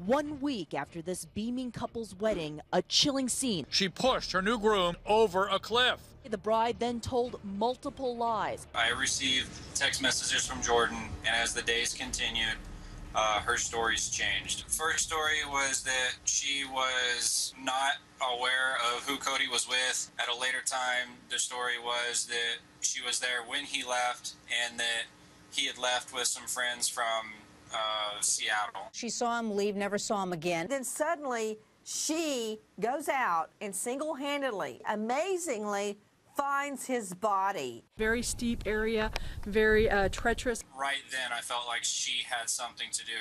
1 week after this beaming couple's wedding, a chilling scene. She pushed her new groom over a cliff. The bride then told multiple lies. I received text messages from Jordan, and as the days continued, her stories changed. First story was that she was not aware of who Cody was with. At a later time, the story was that she was there when he left and that he had left with some friends from Seattle. She saw him leave, never saw him again. Then suddenly she goes out and single-handedly, amazingly, finds his body. Very steep area, very treacherous. Right then, I felt like she had something to do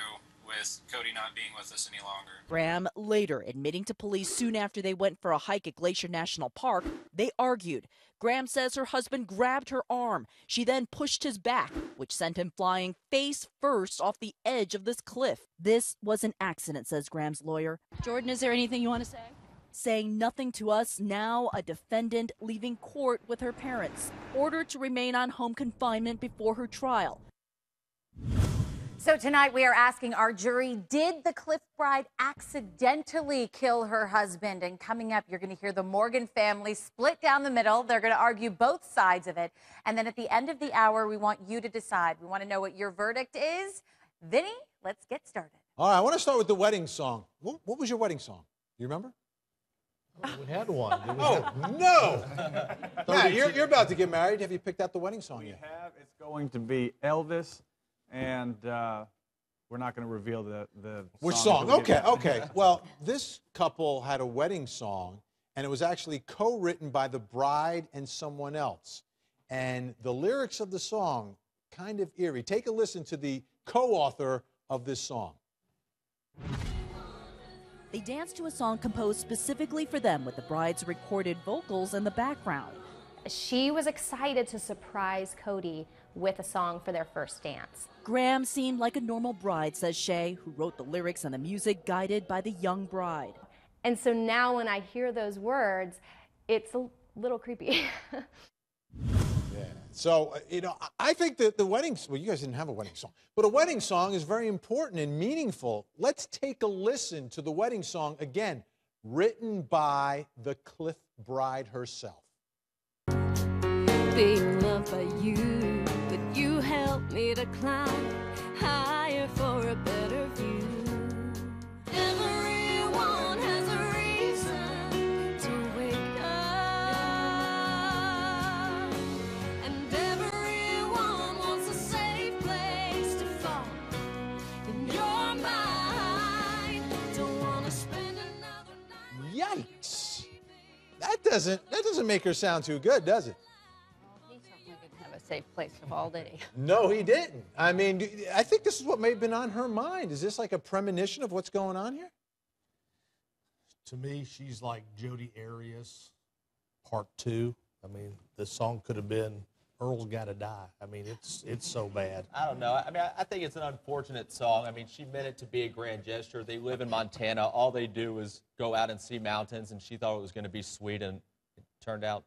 with Cody not being with us any longer. Graham later admitting to police soon after they went for a hike at Glacier National Park, they argued. Graham says her husband grabbed her arm. She then pushed his back, which sent him flying face first off the edge of this cliff. This was an accident, says Graham's lawyer. Jordan, is there anything you want to say? Saying nothing to us, now a defendant leaving court with her parents, ordered to remain on home confinement before her trial. So tonight we are asking our jury, did the Cliff bride accidentally kill her husband? And coming up, you're going to hear the Morgan family split down the middle. They're going to argue both sides of it. And then at the end of the hour, we want you to decide. We want to know what your verdict is. Vinny, let's get started. All right, I want to start with the wedding song. What was your wedding song? You remember? We had one. Oh, no! Matt, you're about to get married. Have you picked out the wedding song yet? We have. It's going to be Elvis, and we're not going to reveal the Which song? Okay. Well, this couple had a wedding song, and it was actually co-written by the bride and someone else. And the lyrics of the song, kind of eerie. Take a listen to the co-author of this song. They danced to a song composed specifically for them with the bride's recorded vocals in the background. She was excited to surprise Cody with a song for their first dance. Graham seemed like a normal bride, says Shay, who wrote the lyrics and the music guided by the young bride. And so now when I hear those words, it's a little creepy. Yeah. So, I think that the wedding, well, you guys didn't have a wedding song, but a wedding song is very important and meaningful. Let's take a listen to the wedding song again, written by the Cliff bride herself. Big love for you, but you help me to climb higher for a better view. Everyone has a reason to wake up, and everyone wants a safe place to fall. In your mind, don't want to spend another night. Yikes! That doesn't make her sound too good, does it? Safe place to fall, did he? No, he didn't. I mean, I think this is what may have been on her mind. Is this like a premonition of what's going on here? To me, she's like Jodi Arias, Part 2. I mean, this song could have been Earl's Gotta Die. I mean, it's so bad. I don't know. I mean, I think it's an unfortunate song. I mean, she meant it to be a grand gesture. They live in Montana. All they do is go out and see mountains, and she thought it was going to be sweet, and it turned out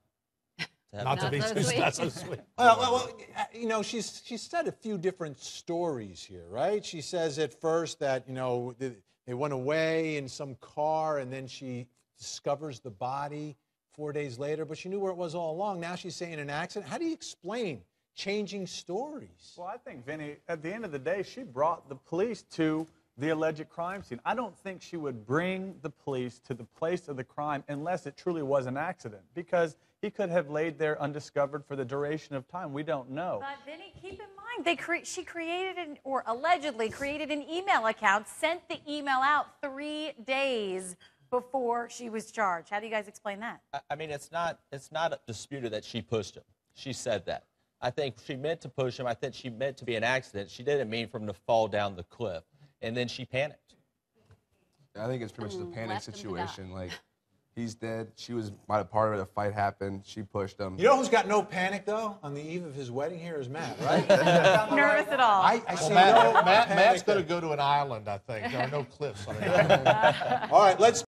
not so sweet. Well, she's said a few different stories here, right? She says at first that, they went away in some car, and then she discovers the body 4 days later, but she knew where it was all along. Now she's saying an accident. How do you explain changing stories? Well, I think, Vinny, at the end of the day, she brought the police to the alleged crime scene. I don't think she would bring the police to the place of the crime unless it truly was an accident, because he could have laid there undiscovered for the duration of time. We don't know. But Vinny, keep in mind, she created or allegedly created an email account, sent the email out 3 days before she was charged. How do you guys explain that? I mean, it's not disputed that she pushed him. She said that. I think she meant to push him. I think she meant to be an accident. She didn't mean for him to fall down the cliff. And then she panicked. I think it's pretty much a panic situation. Like, he's dead. She was a part of it. A fight happened. She pushed him. You know who's got no panic, though, on the eve of his wedding here is Matt, right? Nervous at all. Matt's going to go to an island, I think. There are no cliffs on it. All right, let's